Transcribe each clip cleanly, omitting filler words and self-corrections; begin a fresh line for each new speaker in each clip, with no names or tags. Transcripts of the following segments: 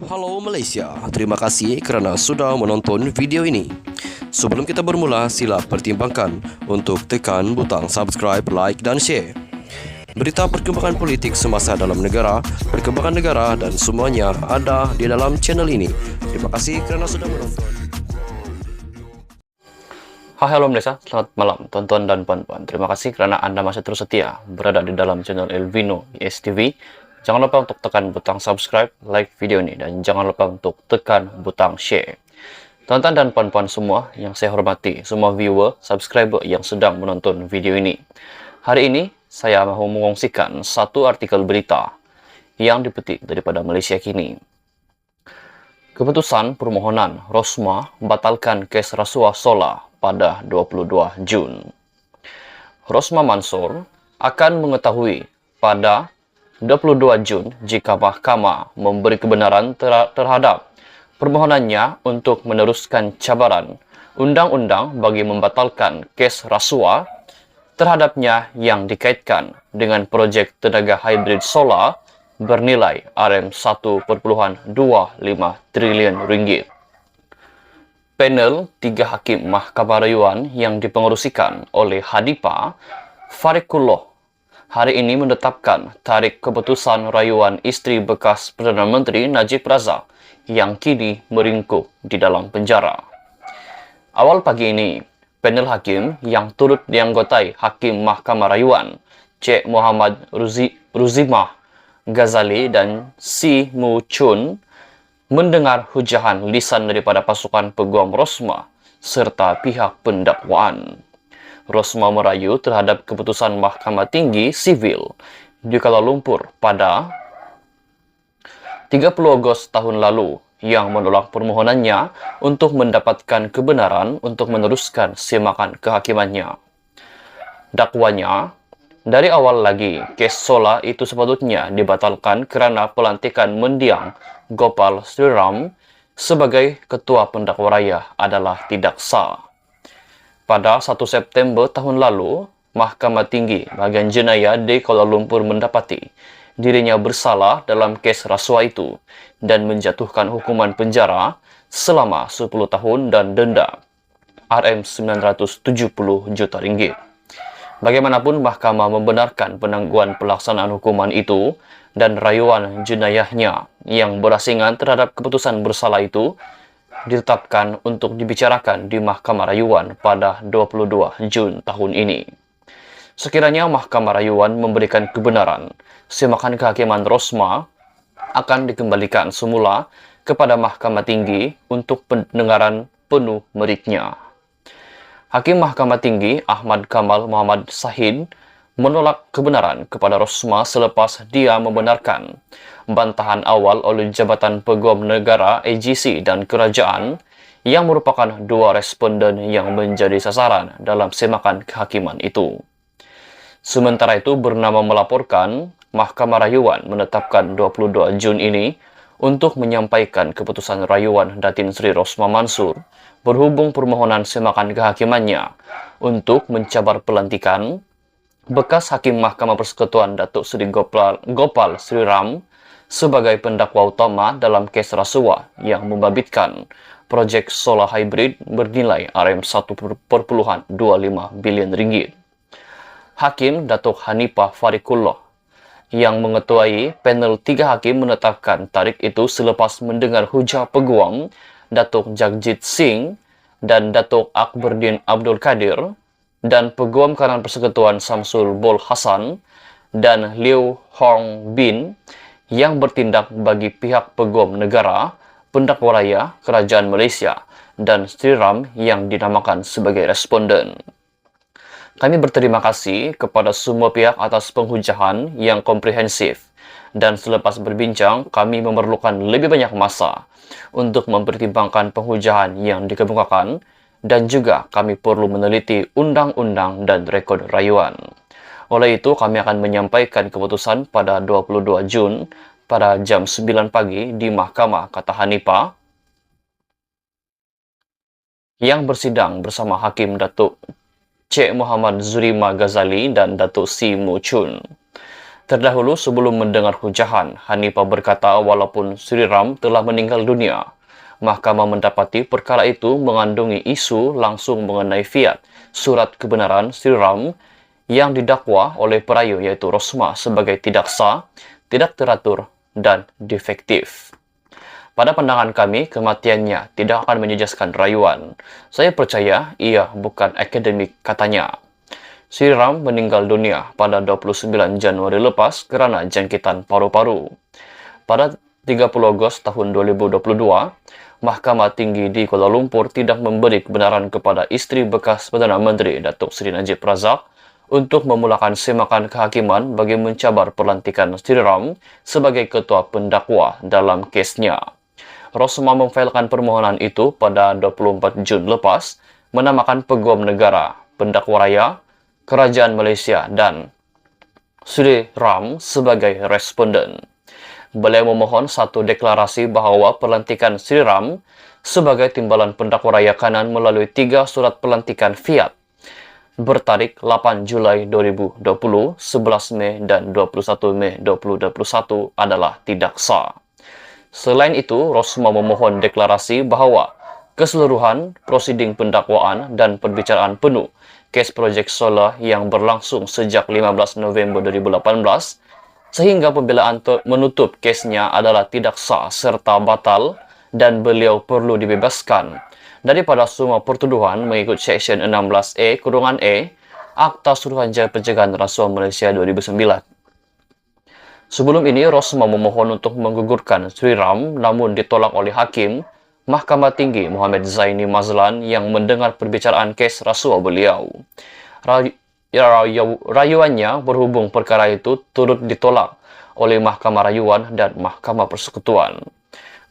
Halo Malaysia, terima kasih kerana sudah menonton video ini. Sebelum kita bermula, sila pertimbangkan untuk tekan butang subscribe, like dan share. Berita perkembangan politik semasa dalam negara, perkembangan negara dan semuanya ada di dalam channel ini. Terima kasih kerana sudah menonton.
Hai, halo Malaysia, selamat malam tuan-tuan dan puan-puan. Terima kasih kerana anda masih terus setia berada di dalam channel Elvino ISTV. Jangan lupa untuk tekan butang subscribe, like video ini, dan jangan lupa untuk tekan butang share. Tuan-tuan dan puan-puan semua yang saya hormati, semua viewer, subscriber yang sedang menonton video ini. Hari ini, saya mahu mengongsikan satu artikel berita yang dipetik daripada Malaysia Kini. Keputusan permohonan Rosmah batalkan kes rasuah solar pada 22 Jun. Rosmah Mansor akan mengetahui pada 22 Jun jika mahkamah memberi kebenaran terhadap permohonannya untuk meneruskan cabaran undang-undang bagi membatalkan kes rasuah terhadapnya yang dikaitkan dengan projek tenaga hybrid solar bernilai RM1.25 triliun ringgit. Panel 3 hakim Mahkamah Rayuan yang dipengerusikan oleh Hanipa Fariqullah hari ini menetapkan tarikh keputusan rayuan isteri bekas Perdana Menteri Najib Razak yang kini meringkuk di dalam penjara. Awal pagi ini, panel hakim yang turut dianggotai Hakim Mahkamah Rayuan Cik Muhammad Ruzimah Ghazali dan Si Mu Chun mendengar hujahan lisan daripada pasukan peguam Rosmah serta pihak pendakwaan. Rosmah merayu terhadap keputusan Mahkamah Tinggi Sivil di Kuala Lumpur pada 30 Ogos tahun lalu yang menolak permohonannya untuk mendapatkan kebenaran untuk meneruskan semakan kehakimannya. Dakwanya, dari awal lagi, kes solar itu sepatutnya dibatalkan kerana pelantikan mendiang Gopal Sriram sebagai Ketua Pendakwa Raya adalah tidak sah. Pada 1 September tahun lalu, Mahkamah Tinggi Bahagian Jenayah di Kuala Lumpur mendapati dirinya bersalah dalam kes rasuah itu dan menjatuhkan hukuman penjara selama 10 tahun dan denda RM970 juta ringgit. Bagaimanapun, mahkamah membenarkan penangguhan pelaksanaan hukuman itu dan rayuan jenayahnya yang berasingan terhadap keputusan bersalah itu ditetapkan untuk dibicarakan di Mahkamah Rayuan pada 22 Jun tahun ini. Sekiranya Mahkamah Rayuan memberikan kebenaran, semakan kehakiman Rosmah akan dikembalikan semula kepada Mahkamah Tinggi untuk pendengaran penuh meritnya. Hakim Mahkamah Tinggi Ahmad Kamal Muhammad Sahid menolak kebenaran kepada Rosmah selepas dia membenarkan bantahan awal oleh Jabatan Peguam Negara AGC dan Kerajaan yang merupakan dua responden yang menjadi sasaran dalam semakan kehakiman itu. Sementara itu, bernama melaporkan, Mahkamah Rayuan menetapkan 22 Jun ini untuk menyampaikan keputusan rayuan Datin Sri Rosmah Mansor berhubung permohonan semakan kehakimannya untuk mencabar pelantikan bekas Hakim Mahkamah Persekutuan Datuk Seri Gopal Sriram sebagai pendakwa utama dalam kes rasuah yang membabitkan projek solar hybrid bernilai RM1.25 bilion ringgit. Hakim Datuk Hanipa Fariqullah yang mengetuai panel 3 hakim menetapkan tarikh itu selepas mendengar hujah peguam Datuk Jagjit Singh dan Datuk Akberdin Abdul Kadir dan Peguam Kanan Persekutuan Samsul Bol Hassan dan Liu Hong Bin yang bertindak bagi pihak Peguam Negara, Pendakwa Raya, Kerajaan Malaysia dan Sriram yang dinamakan sebagai responden. Kami berterima kasih kepada semua pihak atas penghujahan yang komprehensif dan selepas berbincang kami memerlukan lebih banyak masa untuk mempertimbangkan penghujahan yang dikemukakan dan juga kami perlu meneliti undang-undang dan rekod rayuan. Oleh itu, kami akan menyampaikan keputusan pada 22 Jun pada jam 9 pagi di Mahkamah, kata Hanipa, yang bersidang bersama Hakim Datuk Cik Muhammad Zurima Ghazali dan Datuk Si Mu Chun. Terdahulu sebelum mendengar hujahkan, Hanifah berkata walaupun Sri Ram telah meninggal dunia, Mahkamah mendapati perkara itu mengandungi isu langsung mengenai fiat surat kebenaran Sri Ram yang didakwa oleh perayu yaitu Rosmah sebagai tidak sah, tidak teratur, dan defektif. Pada pandangan kami, kematiannya tidak akan menjejaskan rayuan. Saya percaya ia bukan akademik, katanya. Sri Ram meninggal dunia pada 29 Januari lepas karena jangkitan paru-paru. Pada 30 Agustus tahun 2022, Mahkamah Tinggi di Kuala Lumpur tidak memberi kebenaran kepada isteri bekas Perdana Menteri Datuk Seri Najib Razak untuk memulakan semakan kehakiman bagi mencabar pelantikan Sri Ram sebagai ketua pendakwa dalam kesnya. Rosmah memfailkan permohonan itu pada 24 Jun lepas, menamakan Peguam Negara, Pendakwa Raya, Kerajaan Malaysia dan Sri Ram sebagai responden. Beliau memohon satu deklarasi bahawa pelantikan Sri Ram sebagai timbalan pendakwa raya kanan melalui 3 surat pelantikan fiat bertarikh 8 Julai 2020, 11 Mei dan 21 Mei 2021 adalah tidak sah. Selain itu, Rosmah memohon deklarasi bahawa keseluruhan prosiding pendakwaan dan perbicaraan penuh kes projek solar yang berlangsung sejak 15 November 2018 sehingga pembelaan menutup kesnya adalah tidak sah serta batal dan beliau perlu dibebaskan daripada semua pertuduhan mengikut Seksyen 16A(e) Akta Suruhanjaya Pencegahan Rasuah Malaysia 2009. Sebelum ini, Rosmah memohon untuk menggugurkan Sri Ram namun ditolak oleh Hakim Mahkamah Tinggi Muhammad Zaini Mazlan yang mendengar perbicaraan kes rasuah beliau. Rayuannya berhubung perkara itu turut ditolak oleh Mahkamah Rayuan dan Mahkamah Persekutuan.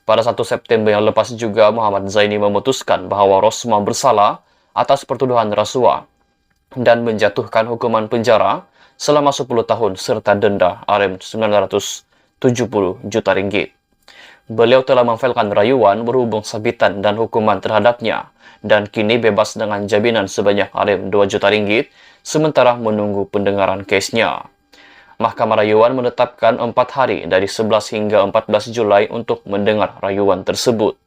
Pada 1 September yang lepas juga, Muhammad Zaini memutuskan bahawa Rosmah bersalah atas pertuduhan rasuah dan menjatuhkan hukuman penjara selama 10 tahun serta denda RM970 juta ringgit. Beliau telah memfailkan rayuan berhubung sabitan dan hukuman terhadapnya dan kini bebas dengan jaminan sebanyak RM2 juta ringgit sementara menunggu pendengaran kesnya. Mahkamah Rayuan menetapkan 4 hari dari 11 hingga 14 Julai untuk mendengar rayuan tersebut.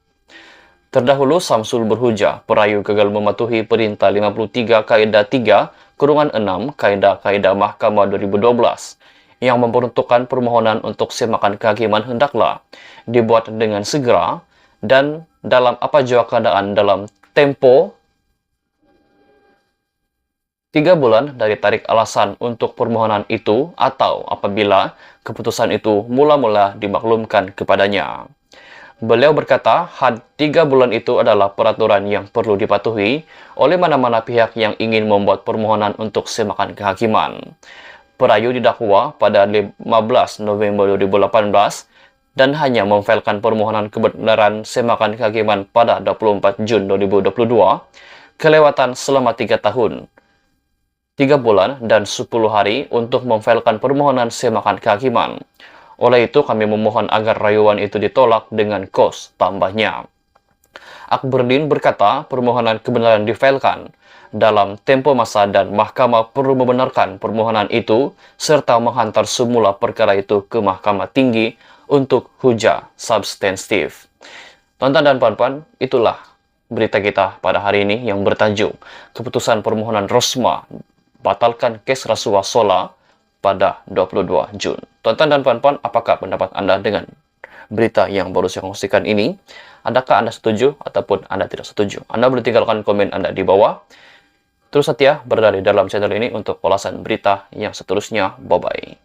Terdahulu, Samsul berhujah perayu gagal mematuhi Perintah 53 Kaedah 3/6 Kaedah Mahkamah 2012 yang memperuntukkan permohonan untuk semakan kehakiman hendaklah dibuat dengan segera dan dalam apa jua keadaan dalam tempo 3 bulan dari tarik alasan untuk permohonan itu atau apabila keputusan itu mula-mula dimaklumkan kepadanya. Beliau berkata, had 3 bulan itu adalah peraturan yang perlu dipatuhi oleh mana-mana pihak yang ingin membuat permohonan untuk semakan kehakiman. Perayu didakwa pada 15 November 2018 dan hanya memfailkan permohonan kebenaran semakan kehakiman pada 24 Jun 2022, kelewatan selama 3 tahun, 3 bulan dan 10 hari untuk memfailkan permohonan semakan kehakiman. Oleh itu, kami memohon agar rayuan itu ditolak dengan kos tambahnya. Akberdin berkata permohonan kebenaran difailkan dalam tempo masa dan mahkamah perlu membenarkan permohonan itu serta menghantar semula perkara itu ke Mahkamah Tinggi untuk hujah substantif. Tuan-tuan dan puan-puan, itulah berita kita pada hari ini yang bertajuk keputusan permohonan Rosmah batalkan kes rasuah solar pada 22 Jun. Tuan-tuan dan puan-puan, apakah pendapat Anda dengan berita yang baru saya kongsikan ini? Adakah Anda setuju ataupun Anda tidak setuju? Anda boleh tinggalkan komen Anda di bawah. Terus setia berada di dalam channel ini untuk ulasan berita yang seterusnya. Bye-bye.